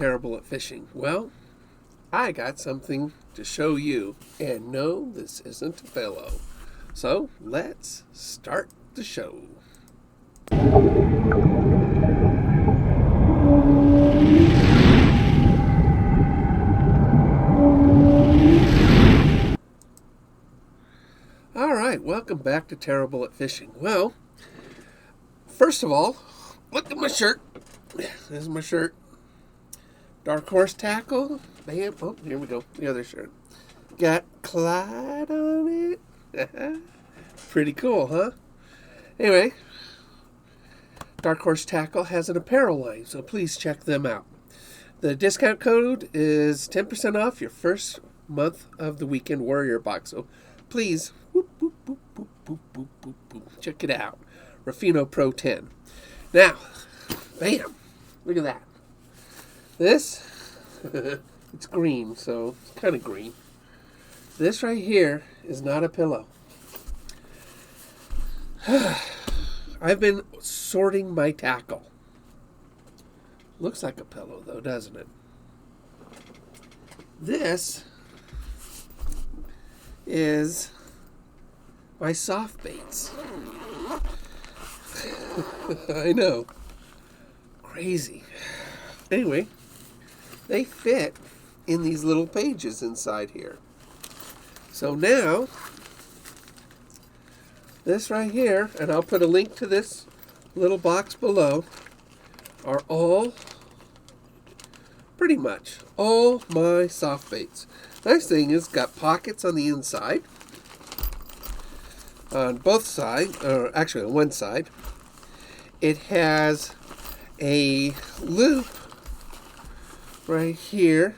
Terrible at fishing. Well, I got something to show you. And no, this isn't a pillow. So let's start the show. All right, welcome back to Terrible at Fishing. Well, first of all, look at my shirt. There's my shirt. Dark Horse Tackle. Bam. Oh, here we go. The other shirt. Got Clyde on it. Pretty cool, huh? Anyway, Dark Horse Tackle has an apparel line, so please check them out. The discount code is 10% off your first month of the Weekend Warrior box. So please, check it out. Rufino Pro 10. Now, bam. Look at that. This, it's green, so it's kind of green. This right here is not a pillow. I've been sorting my tackle. Looks like a pillow, though, doesn't it? This is my soft baits. I know. Crazy. Anyway, they fit in these little pages inside here. So now, this right here, and I'll put a link to this little box below, are all, pretty much, all my soft baits. Nice thing is, got pockets on the inside, on both sides, or actually on one side. It has a loop right here,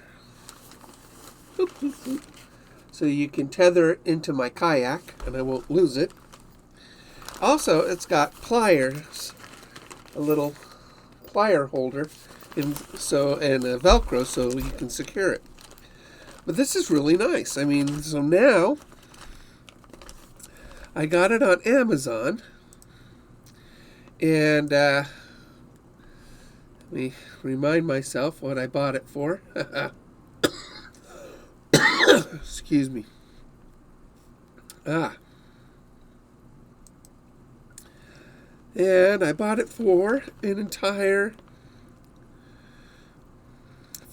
so you can tether it into my kayak and I won't lose it. Also, it's got pliers, a little plier holder, and a Velcro so you can secure it. But this is really nice. I mean, so now I got it on Amazon, and let me remind myself what I bought it for. Excuse me. And I bought it for an entire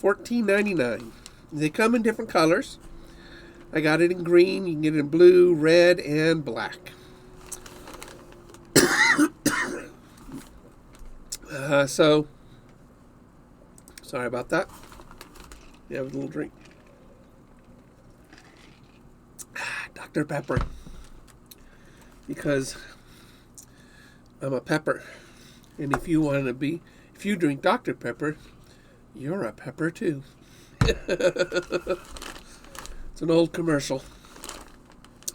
$14.99. They come in different colors. I got it in green. You can get it in blue, red, and black. So, sorry about that. You have a little drink. Dr. Pepper. Because I'm a pepper. And if you drink Dr. Pepper, you're a pepper too. It's an old commercial.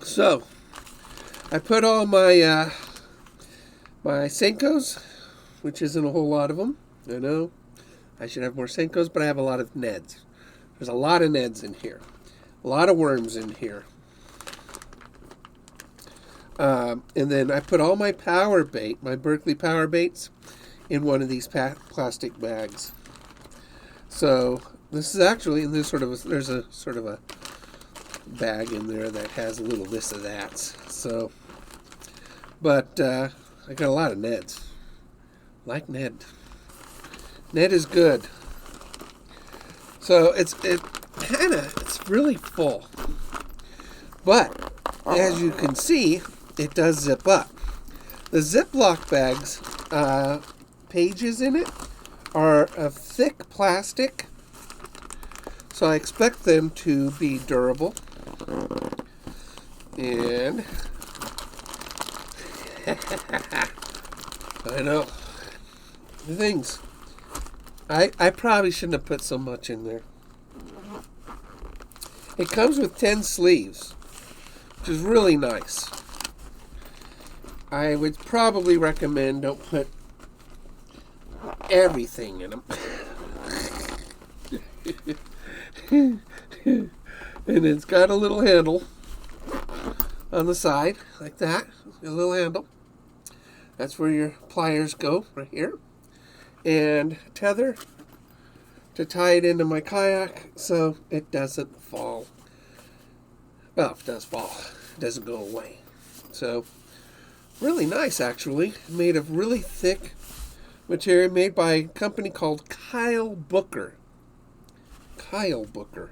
So, I put all my my Senkos, which isn't a whole lot of them. I know I should have more Senkos, but I have a lot of Neds. There's a lot of Neds in here. A lot of worms in here. And then I put all my power bait, my Berkeley power baits, in one of these plastic bags. So this is actually, and there's a sort of a bag in there that has a little this or that. So, but I got a lot of Neds. Like Ned. Ned is good. So it's really full. But as you can see, it does zip up. The Ziploc bags pages in it are of thick plastic, so I expect them to be durable. And I know the things. I probably shouldn't have put so much in there. It comes with 10 sleeves, which is really nice. I would probably recommend don't put everything in them. And it's got a little handle on the side, like that. A little handle. That's where your pliers go, right here. And tether to tie it into my kayak so it doesn't fall. Well, if it does fall, it doesn't go away. So, really nice actually. Made of really thick material, made by a company called Kyle Booker. Kyle Booker.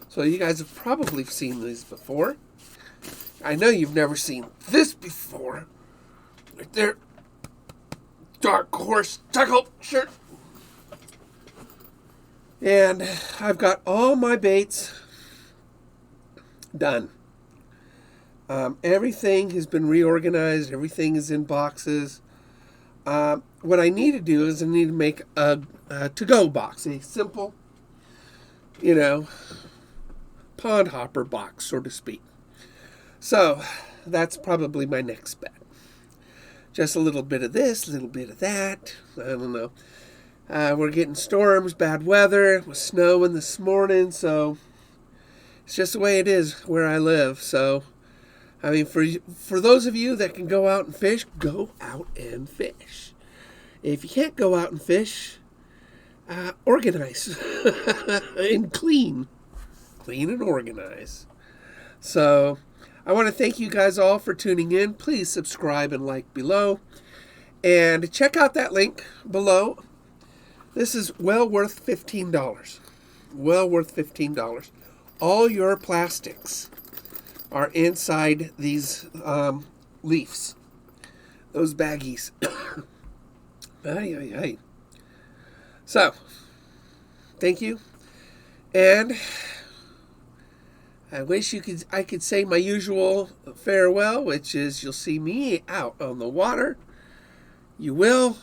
So you guys have probably seen these before. I know you've never seen this before. Right there. Dark horse tackle shirt. And I've got all my baits done. Everything has been reorganized. Everything is in boxes. What I need to do is I need to make a to-go box. A simple, pond hopper box, so to speak. So that's probably my next bet. Just a little bit of this, a little bit of that. I don't know. We're getting storms, bad weather. It was snowing this morning, so it's just the way it is where I live. So, I mean, for those of you that can go out and fish, go out and fish. If you can't go out and fish, organize and clean and organize. So, I want to thank you guys all for tuning in. Please subscribe and like below. And check out that link below. This is well worth $15. Well worth $15. All your plastics are inside these leaves. Those baggies. Ay, ay, ay. So, thank you. And I wish I could say my usual farewell, which is you'll see me out on the water. You will,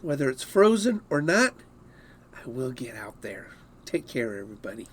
whether it's frozen or not, I will get out there. Take care, everybody.